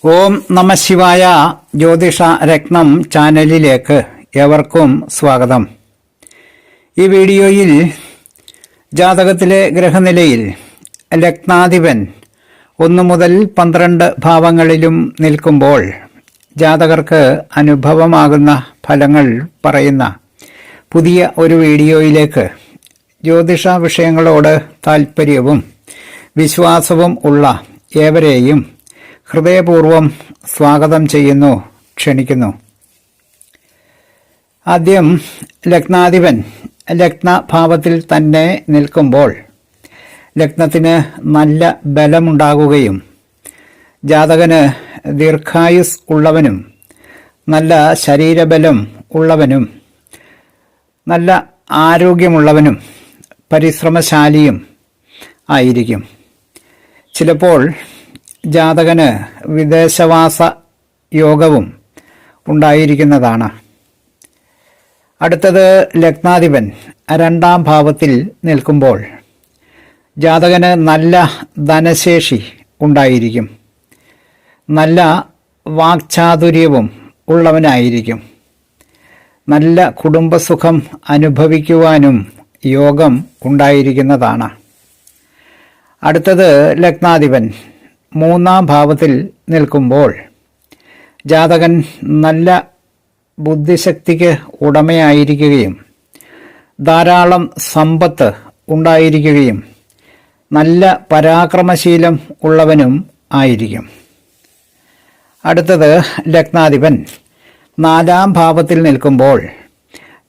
ഓം നമ ശിവായ. ജ്യോതിഷ രത്നം ചാനലിലേക്ക് ഏവർക്കും സ്വാഗതം. ഈ വീഡിയോയിൽ ജാതകത്തിലെ ഗ്രഹനിലയിൽ ലഗ്നാധിപൻ 1 മുതൽ 12 ഭാവങ്ങളിലും നിൽക്കുമ്പോൾ ജാതകർക്ക് അനുഭവമാകുന്ന ഫലങ്ങൾ പറയുന്ന പുതിയ ഒരു വീഡിയോയിലേക്ക് ജ്യോതിഷ വിഷയങ്ങളോട് താൽപ്പര്യവും വിശ്വാസവും ഉള്ള ഏവരെയും ഹൃദയപൂർവ്വം സ്വാഗതം ചെയ്യുന്നു, ക്ഷണിക്കുന്നു. ആദ്യം ലഗ്നാധിപൻ ലഗ്നഭാവത്തിൽ തന്നെ നിൽക്കുമ്പോൾ ലഗ്നത്തിന് നല്ല ബലമുണ്ടാകുകയും ജാതകന് ദീർഘായുസ് ഉള്ളവനും നല്ല ശരീരബലം ഉള്ളവനും നല്ല ആരോഗ്യമുള്ളവനും പരിശ്രമശാലിയും ആയിരിക്കും. ചിലപ്പോൾ ജാതകന് വിദേശവാസ യോഗവും ഉണ്ടായിരിക്കുന്നതാണ്. അടുത്തത് ലഗ്നാധിപൻ 2-ാം ഭാവത്തിൽ നിൽക്കുമ്പോൾ ജാതകന് നല്ല ധനശേഷി ഉണ്ടായിരിക്കും. നല്ല വാക്ചാതുര്യവും ഉള്ളവനായിരിക്കും. നല്ല കുടുംബസുഖം അനുഭവിക്കുവാനും യോഗം ഉണ്ടായിരിക്കുന്നതാണ്. അടുത്തത് ലഗ്നാധിപൻ 3-ാം ഭാവത്തിൽ നിൽക്കുമ്പോൾ ജാതകൻ നല്ല ബുദ്ധിശക്തിക്ക് ഉടമയായിരിക്കുകയും ധാരാളം സമ്പത്ത് ഉണ്ടായിരിക്കുകയും നല്ല പരാക്രമശീലം ഉള്ളവനും ആയിരിക്കും. അടുത്തത് ലഗ്നാധിപൻ 4-ാം ഭാവത്തിൽ നിൽക്കുമ്പോൾ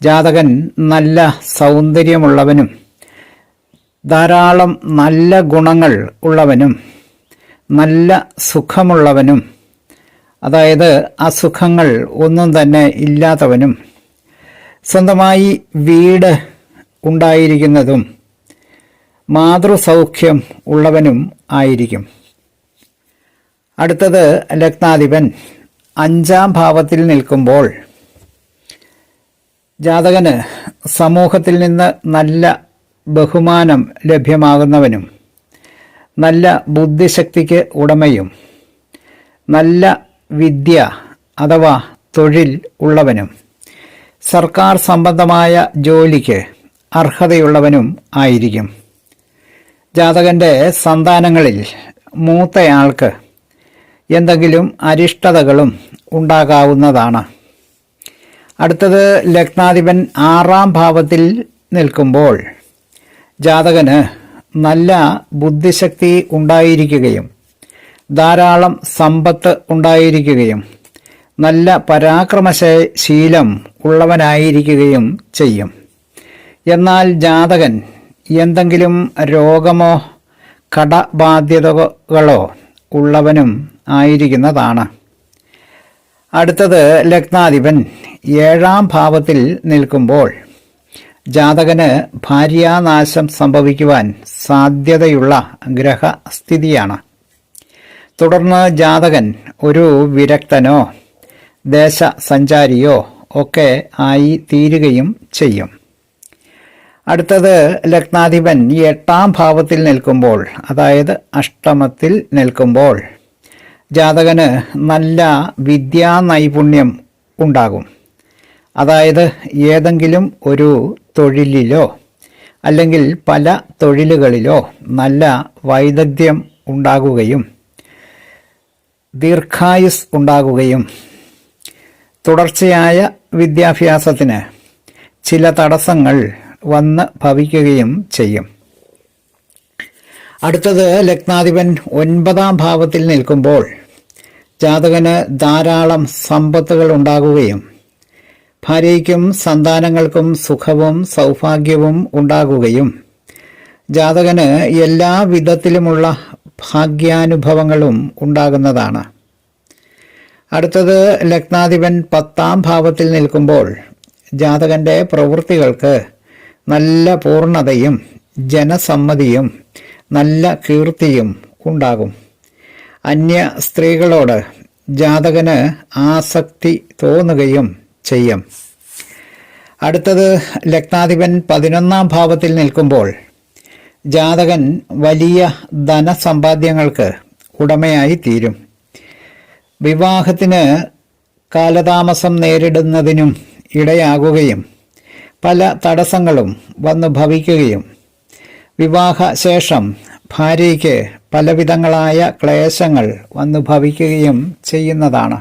ജാതകൻ നല്ല സൗന്ദര്യമുള്ളവനും ധാരാളം നല്ല ഗുണങ്ങൾ ഉള്ളവനും നല്ല സുഖമുള്ളവനും, അതായത് അസുഖങ്ങൾ ഒന്നും തന്നെ ഇല്ലാത്തവനും സ്വന്തമായി വീട് ഉണ്ടായിരിക്കുന്നതും മാതൃസൗഖ്യം ഉള്ളവനും ആയിരിക്കും. അടുത്തത് ലഗ്നാധിപൻ 5-ാം ഭാവത്തിൽ നിൽക്കുമ്പോൾ ജാതകന് സമൂഹത്തിൽ നിന്ന് നല്ല ബഹുമാനം ലഭ്യമാകുന്നവനും നല്ല ബുദ്ധിശക്തിക്ക് ഉടമയും നല്ല വിദ്യ അഥവാ തൊഴിൽ ഉള്ളവനും സർക്കാർ സംബന്ധമായ ജോലിക്ക് അർഹതയുള്ളവനും ആയിരിക്കും. ജാതകന്റെ സന്താനങ്ങളിൽ മൂത്തയാൾക്ക് എന്തെങ്കിലും അരിഷ്ടതകളും ഉണ്ടാകാവുന്നതാണ്. അടുത്തത് ലഗ്നാധിപൻ 6-ാം ഭാവത്തിൽ നിൽക്കുമ്പോൾ ജാതകന് നല്ല ബുദ്ധിശക്തി ഉണ്ടായിരിക്കുകയും ധാരാളം സമ്പത്ത് ഉണ്ടായിരിക്കുകയും നല്ല പരാക്രമശീലം ഉള്ളവനായിരിക്കുകയും ചെയ്യും. എന്നാൽ ജാതകൻ എന്തെങ്കിലും രോഗമോ കടബാധ്യതകളോ ഉള്ളവനും ആയിരിക്കുന്നതാണ്. അടുത്തത് ലഗ്നാധിപൻ 7-ാം ഭാവത്തിൽ നിൽക്കുമ്പോൾ ജാതകന് ഭാര്യാനാശം സംഭവിക്കുവാൻ സാധ്യതയുള്ള ഗ്രഹസ്ഥിതിയാണ്. തുടർന്ന് ജാതകൻ ഒരു വിരക്തനോ ദേശസഞ്ചാരിയോ ഒക്കെ ആയി തീരുകയും ചെയ്യും. അടുത്തത് ലഗ്നാധിപൻ 8-ാം ഭാവത്തിൽ നിൽക്കുമ്പോൾ, അതായത് അഷ്ടമത്തിൽ നിൽക്കുമ്പോൾ ജാതകന് നല്ല വിദ്യാനൈപുണ്യം ഉണ്ടാകും. അതായത് ഏതെങ്കിലും ഒരു തൊഴിലിലോ അല്ലെങ്കിൽ പല തൊഴിലുകളിലോ നല്ല വൈദഗ്ധ്യം ഉണ്ടാകുകയും ദീർഘായുസ് ഉണ്ടാകുകയും തുടർച്ചയായ വിദ്യാഭ്യാസത്തിന് ചില തടസ്സങ്ങൾ വന്ന് ഭവിക്കുകയും ചെയ്യും. അടുത്തത് ലഗ്നാധിപൻ 9-ാം ഭാവത്തിൽ നിൽക്കുമ്പോൾ ജാതകന് ധാരാളം സമ്പത്തുകൾ ഉണ്ടാകുകയും ഭാര്യയ്ക്കും സന്താനങ്ങൾക്കും സുഖവും സൗഭാഗ്യവും ഉണ്ടാകുകയും ജാതകന് എല്ലാ വിധത്തിലുമുള്ള ഭാഗ്യാനുഭവങ്ങളും ഉണ്ടാകുന്നതാണ്. അടുത്തത് ലഗ്നാധിപൻ 10-ാം ഭാവത്തിൽ നിൽക്കുമ്പോൾ ജാതകന്റെ പ്രവൃത്തികൾക്ക് നല്ല പൂർണ്ണതയും ജനസമ്മതിയും നല്ല കീർത്തിയും ഉണ്ടാകും. അന്യ സ്ത്രീകളോട് ജാതകന് ആസക്തി തോന്നുകയും ചെയ്യും. അടുത്തത് ലഗ്നാധിപൻ 11-ാം ഭാവത്തിൽ നിൽക്കുമ്പോൾ ജാതകൻ വലിയ ധനസമ്പാദ്യങ്ങൾക്ക് ഉടമയായി തീരും. വിവാഹത്തിന് കാലതാമസം നേരിടുന്നതിനും ഇടയാകുകയും പല തടസ്സങ്ങളും വന്നു ഭവിക്കുകയും വിവാഹശേഷം ഭാര്യയ്ക്ക് പലവിധങ്ങളായ ക്ലേശങ്ങൾ വന്നു ഭവിക്കുകയും ചെയ്യുന്നതാണ്.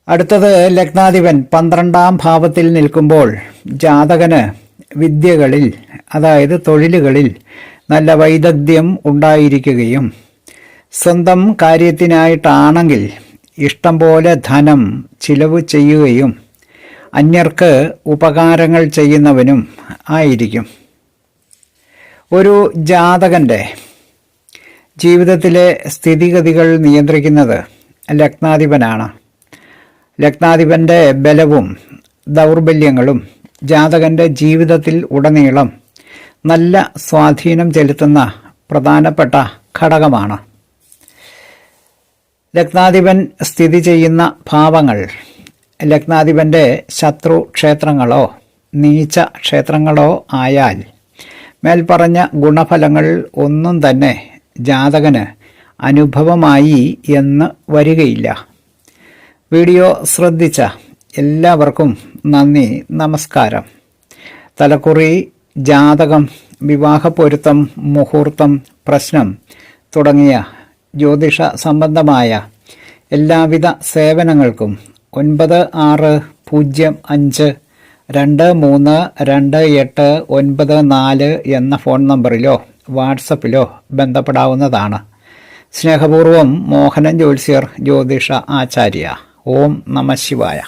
അടുത്തത് ലഗ്നാധിപൻ 12ാം ഭാവത്തിൽ നിൽക്കുമ്പോൾ ജാതകന് വിദ്യകളിൽ, അതായത് തൊഴിലുകളിൽ നല്ല വൈദഗ്ധ്യം ഉണ്ടായിരിക്കുകയും സ്വന്തം കാര്യത്തിനായിട്ടാണെങ്കിൽ ഇഷ്ടം പോലെ ധനം ചിലവ് ചെയ്യുകയും അന്യർക്ക് ഉപകാരങ്ങൾ ചെയ്യുന്നവനും ആയിരിക്കും. ഒരു ജാതകൻ്റെ ജീവിതത്തിലെ സ്ഥിതിഗതികൾ നിയന്ത്രിക്കുന്നത് ലഗ്നാധിപനാണ്. ലഗ്നാധിപൻ്റെ ബലവും ദൗർബല്യങ്ങളും ജാതകൻ്റെ ജീവിതത്തിൽ ഉടനീളം നല്ല സ്വാധീനം ചെലുത്തുന്ന പ്രധാനപ്പെട്ട ഘടകമാണ്. ലഗ്നാധിപൻ സ്ഥിതി ചെയ്യുന്ന ഭാവങ്ങൾ ലഗ്നാധിപൻ്റെ ശത്രു ക്ഷേത്രങ്ങളോ നീച്ച ക്ഷേത്രങ്ങളോ ആയാൽ മേൽപ്പറഞ്ഞ ഗുണഫലങ്ങൾ ഒന്നും തന്നെ ജാതകന് അനുഭവമായി എന്ന് വരികയില്ല. വീഡിയോ ശ്രദ്ധിച്ച എല്ലാവർക്കും നന്ദി, നമസ്കാരം. തലക്കുറി, ജാതകം, വിവാഹപ്പൊരുത്തം, മുഹൂർത്തം, പ്രശ്നം തുടങ്ങിയ ജ്യോതിഷ സംബന്ധമായ എല്ലാവിധ സേവനങ്ങൾക്കും 9655232894 എന്ന ഫോൺ നമ്പറിലോ വാട്സപ്പിലോ ബന്ധപ്പെടാവുന്നതാണ്. സ്നേഹപൂർവം മോഹനൻ ജ്യോത്സ്യർ, ജ്യോതിഷ ആചാര്യ. ഓം നമഃ ശിവായ.